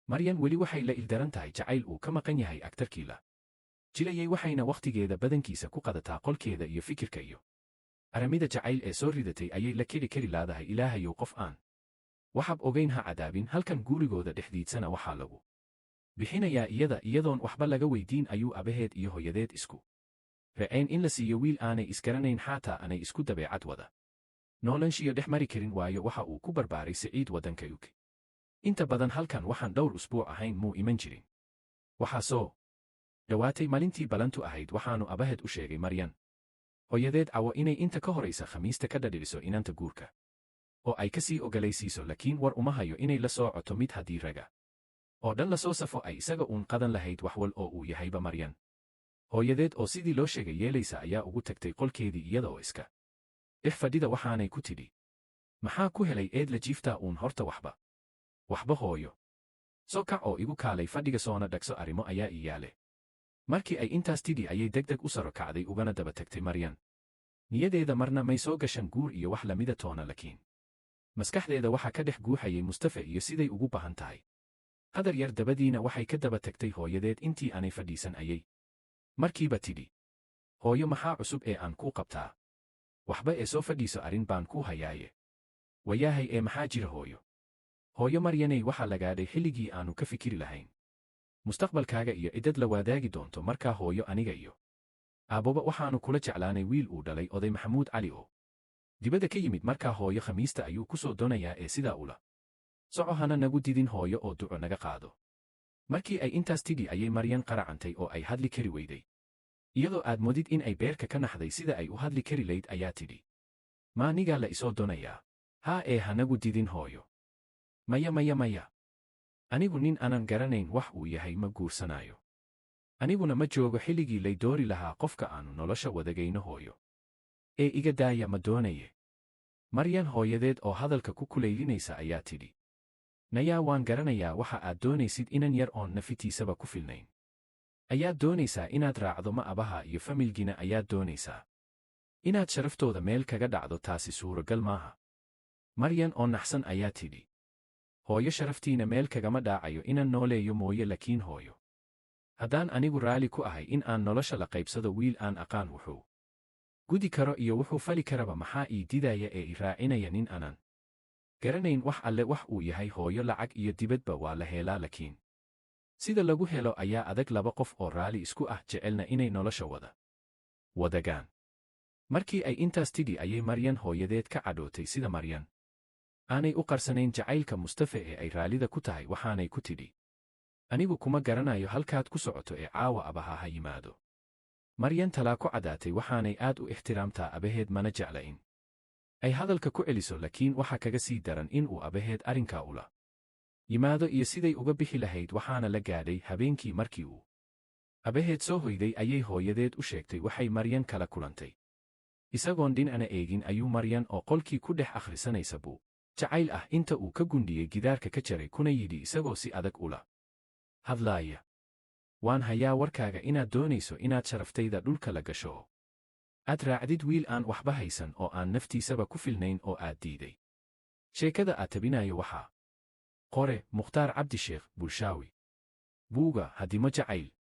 Maryan weli waxay la ildaran tahay jacayl uu ka maqan yahay agtarkii la jilayay waxayna wakhtigeeda badankiisa ku qadataa qolkeeda iyo fikirka iyo aramida jacayl ee soo ridatay ayay la keri laadahay ilaahayow qof aan waxab ogayn ha cadaabin halkan gurigooda dhexdiidsana waxaa lagu bixinayaa iyadoon waxba laga weydiin ayuu abaheed iyo hooyadeed isku ra'ayn in la siiyo wiil aanay isgaranayn xataa aanay isku dabeecad wada noolanshiyo dhex mari karin waayo waxa uu ku barbaaray Siciid waddanka UK. Inta badan halkan waxaan dhowr usbuuc ahayn muu iman jirin. Waxaa soo dhawaatay maalintii balantu ahayd waxaanu abaheed u sheegay Maryan hooyadeed cawo inay inta ka horaysa Khamiista ka dhadhiciso inanta guurka oo ay ka sii ogolaysiiso laakiin war uma hayo inay la soo coto mid haddii raga oo dhan la soo safo ay isaga uun qadan lahayd waxwal oo uu yahayba Maryan hooyadeed oo sidii loo sheegay yeelaysa ayaa ugu tagtay qolkeedii iyadoo iska dhex fadhida waxaanay ku tidhi maxaa ku helay eed la jiiftaa uun horta waxba hooyo soo kac oo igu kaalay fadhiga soona dhagso arrimo ayaa ii yaale markii ay intaas tidhi ayay degdeg u saro kacday ugana daba tagtay Maryan niyadeeda marna may soo gashan guur iyo wax lamida toona laakiin maskaxdeeda waxaa ka dhex guuxayay Mustafa iyo siday ugu baahan tahay qadar yar dabadiina waxay ka daba tagtay hooyadeed intii aanay fadhiisan ayay markiiba tidhi hooyo maxaa cusub ee aan kuu qabtaa waxba ee soo fadhiiso arrin baan kuu hayaaye wayaahay ee maxaa jira hooyo Maryanay waxaa la gaadhay xilligii aanu ka fikiri lahayn mustaqbalkaaga iyo ciddad la wadaagi doonto markaa hooyo aniga iyo aabboba waxaanu kula jeclaanay wiil uu dhalay oday Maxamuud Cali oo dibadda ka yimid markaa hooyo Khamiista ayuu ku soo doonayaa ee sidaa ula soco hana nagu didin hooyo oo duco naga qaado markii ay intaas tidhi ayay Maryan qaracantay oo ay hadli kari weyday iyadoo aad modid in ay beerka ka naxday sida ay u hadli kari layd ayaa tidhi maanigaa la isoo doonayaa haa ee hanagu didin hooyo maya anigu nin aanan garanayn wax uu yahay ma guursanaayo aniguna ma joogo xilligii lay doori lahaa qofka aanu nolosha wadagayno hooyo ee iga daaya ma doonaye Maryan hooyadeed oo hadalka ku kulaylinaysa ayaa tidhi nayaa waan garanayaa waxa aad doonaysid inan yar oon nafitiisaba ku filnayn ayaad doonaysaa inaad raacdo ma abaha iyo familgina ayaad doonaysaa inaad sharaftooda meel kaga dhacdo taasi suuragal maaha Maryan oo naxsan ayaa tidhi hooyo sharaftiina meel kagama dhaacayo inaan nooleeyo mooye laakiin hooyo haddaan anigu raali ku ahay in aan nolosha la qaybsado wiil aan aqaan wuxuu gudi karo iyo wuxuu fali karaba maxaa ii didaya ee i raacinaya nin aanan garanayn wax alle wax uu yahay hooyo lacag iyo dibadba waa la helaa laakiin sida lagu helo ayaa adag laba qof oo raali isku ah jecelna inay nolosha wadagaan markii ay intaas tidhi ayay Maryan hooyadeed ka cadhootay sida Maryan aanay u qarsanayn jacaylka Mustafa ee ay raalida ku tahay waxaanay ku tidhi anigu kuma garanayo halkaad ku socoto ee caawa abaha ha yimaado Maryan talaa ku cadaatay waxaanay aad u ixtiraamtaa abaheed mana jecla in ay hadalka ku celiso laakiin waxa kaga sii daran in uu abaheed arrinkaa ula yimaado iyo siday uga bixi lahayd waxaana la gaadhay habeenkii markii uu abaheed soo hoyday ayay hooyadeed u sheegtay waxay Maryan kala kulantay isagoon dhinacna eegin ayuu Maryan oo qolkii ku dhex akhrisanaysa buu jacayl ah inta uu ka gundhiyey gidaarka ka jaray kuna yidhi isagoo si adag ula hadlaaya waan hayaa warkaaga inaad doonayso inaad sharaftayda dhulka la gasho aad raacdid wiil aan waxba haysan oo aan naftiisaba ku filnayn oo aad diiday sheekada aad tabinayo waxaa qore Mukhtaar Cabdi Sheekh Bulshaawi buuga Hadimo Jacayl